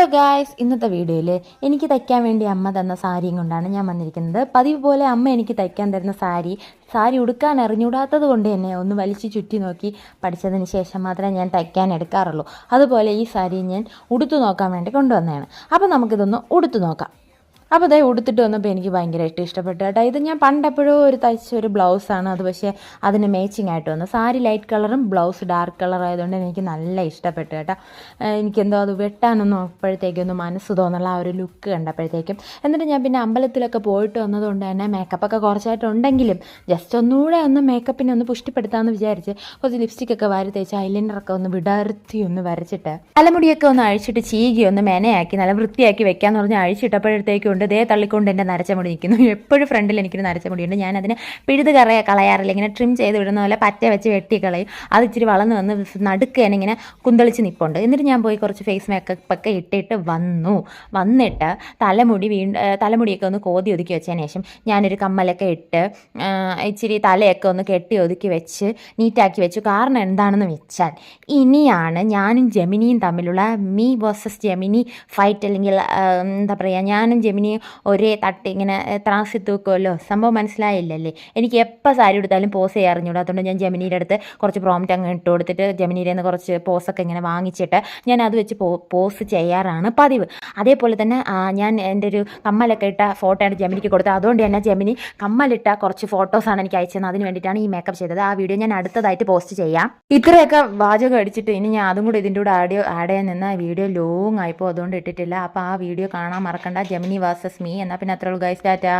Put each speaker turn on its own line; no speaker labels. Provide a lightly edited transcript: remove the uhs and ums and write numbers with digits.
Hello guys, ഇന്നത്തെ വീഡിയോയിൽ എനിക്ക് തയ്ക്കാൻ വേണ്ടി അമ്മ തന്ന സാരിയും കൊണ്ടാണ് ഞാൻ വന്നിരിക്കുന്നത്. പതിവ് പോലെ അമ്മ എനിക്ക് തയ്ക്കാൻ തരുന്ന സാരി ഉടുക്കാൻ അറിഞ്ഞൂടാത്തത് കൊണ്ട് തന്നെ ഒന്ന് വലിച്ചു ചുറ്റി നോക്കി പഠിച്ചതിന് ശേഷം മാത്രമേ ഞാൻ തയ്ക്കാൻ എടുക്കാറുള്ളൂ. അതുപോലെ ഈ സാരി ഞാൻ ഉടുത്തു നോക്കാൻ വേണ്ടി കൊണ്ടുവന്നതാണ്. അപ്പോൾ നമുക്കിതൊന്ന് ഉടുത്തു നോക്കാം. അപ്പോൾ ഇതേ ഉടുത്തിട്ട് വന്നപ്പോൾ എനിക്ക് ഭയങ്കരമായിട്ട് ഇഷ്ടപ്പെട്ടു കേട്ടോ. ഇത് ഞാൻ പണ്ടെപ്പോഴോ തയ്ച്ച ഒരു ബ്ലൗസാണ്. അത് പക്ഷേ അതിന് മാച്ചിങ് ആയിട്ട് വന്നു. സാരി ലൈറ്റ് കളറും ബ്ലൗസ് ഡാർക്ക് കളർ ആയതുകൊണ്ട് എനിക്ക് നല്ല ഇഷ്ടപ്പെട്ടു കേട്ടോ. എനിക്കെന്തോ അത് വെട്ടാനൊന്നും അപ്പോഴത്തേക്കൊന്നും മനസ്സ് തോന്നുള്ള ആ ഒരു ലുക്ക് കണ്ടപ്പോഴത്തേക്കും. എന്നിട്ട് ഞാൻ പിന്നെ അമ്പലത്തിലൊക്കെ പോയിട്ട് വന്നതുകൊണ്ട് തന്നെ മേക്കപ്പൊക്കെ കുറച്ചായിട്ടുണ്ടെങ്കിലും ജസ്റ്റ് ഒന്നുകൂടെ ഒന്ന് മേക്കപ്പിനെ ഒന്ന് പുഷ്ടിപ്പെടുത്താമെന്ന് വിചാരിച്ച് കുറച്ച് ലിപ്സ്റ്റിക്കൊക്കെ വാരി തേച്ച് ഐലൈനറൊക്കെ ഒന്ന് വിടർത്തി ഒന്ന് വരച്ചിട്ട് തലമുടിയൊക്കെ ഒന്ന് അഴിച്ചിട്ട് ചീകി ഒന്ന് മെനയാക്കി നല്ല വൃത്തിയാക്കി വെക്കാമെന്ന് പറഞ്ഞ് അഴിച്ചിട്ടപ്പോഴത്തേക്കും ദേ തള്ളിക്കൊണ്ട് എൻ്റെ നരച്ച മുടി നിൽക്കുന്നു. എപ്പോഴും ഫ്രണ്ടിൽ എനിക്കൊരു നരച്ച മുടിയുണ്ട്. ഞാനതിന് പിഴുത് കളയാറില്ല. ഇങ്ങനെ ട്രിം ചെയ്ത് വിടുന്ന പോലെ പറ്റ വെച്ച് വെട്ടിക്കളയും. അത് ഇച്ചിരി വളർന്ന് വന്ന് നടുക്ക് തന്നെ ഇങ്ങനെ കുന്തളിച്ച് നിൽപ്പുണ്ട്. എന്നിട്ട് ഞാൻ പോയി കുറച്ച് ഫേസ് മേക്കപ്പൊക്കെ ഇട്ടിട്ട് വന്നിട്ട് തലമുടിയൊക്കെ ഒന്ന് കോതി ഒതുക്കി വെച്ചതിന് ശേഷം ഞാനൊരു കമ്മലൊക്കെ ഇട്ട് ഇച്ചിരി തലയൊക്കെ ഒന്ന് കെട്ടി ഒതുക്കി വെച്ച് നീറ്റാക്കി വെച്ചു. കാരണം എന്താണെന്ന് വെച്ചാൽ ഇനിയാണ് ഞാനും ജെമിനിയും തമ്മിലുള്ള മീ വേഴ്സസ് ജെമിനി ഫൈറ്റ്, അല്ലെങ്കിൽ എന്താ പറയുക, ഞാനും ജെമിനിയും ഒരേ തട്ട് ഇങ്ങനെ ത്രാസി തൂക്കുമല്ലോ. സംഭവം മനസ്സിലായില്ലല്ലേ? എനിക്ക് എപ്പോൾ സാരി എടുത്താലും പോസ് ചെയ്യാൻ അറിഞ്ഞൂടാത്തതുകൊണ്ട് ഞാൻ ജെമിനിയുടെ അടുത്ത് കുറച്ച് പ്രോംപ്റ്റ് അങ്ങ് ഇട്ട് കൊടുത്തിട്ട് ജെമിനിയുടെ നിന്ന് കുറച്ച് പോസൊക്കെ ഇങ്ങനെ വാങ്ങിച്ചിട്ട് ഞാൻ അത് വെച്ച് പോസ് ചെയ്യാറാണ് പതിവ്. അതേപോലെ തന്നെ ഞാൻ എൻ്റെ ഒരു കമ്മലൊക്കെ ഇട്ട ഫോട്ടോയാണ് ജെമിനിക്ക് കൊടുത്തത്. അതുകൊണ്ട് തന്നെ ജെമിനി കമ്മലിട്ട കുറച്ച് ഫോട്ടോസാണ് എനിക്ക് അയച്ചത്. അതിന് വേണ്ടിയിട്ടാണ് ഈ മേക്കപ്പ് ചെയ്തത്. ആ വീഡിയോ ഞാൻ അടുത്തതായിട്ട് പോസ്റ്റ് ചെയ്യാം. ഇത്രയൊക്കെ വാചകം അടിച്ചിട്ട് ഇനി ഞാൻ അതും കൂടി ഇതിൻ്റെ കൂടെ ആഡ് ചെയ്യാൻ നിന്ന് വീഡിയോ ലോങ് ആയിപ്പോൾ അതുകൊണ്ട് ഇട്ടിട്ടില്ല. അപ്പോൾ ആ വീഡിയോ കാണാൻ മറക്കണ്ട. Gemini versus me. എന്നാൽ പിന്നെ അത്രയുള്ളൂ ഗൈസ്. ടാറ്റാ.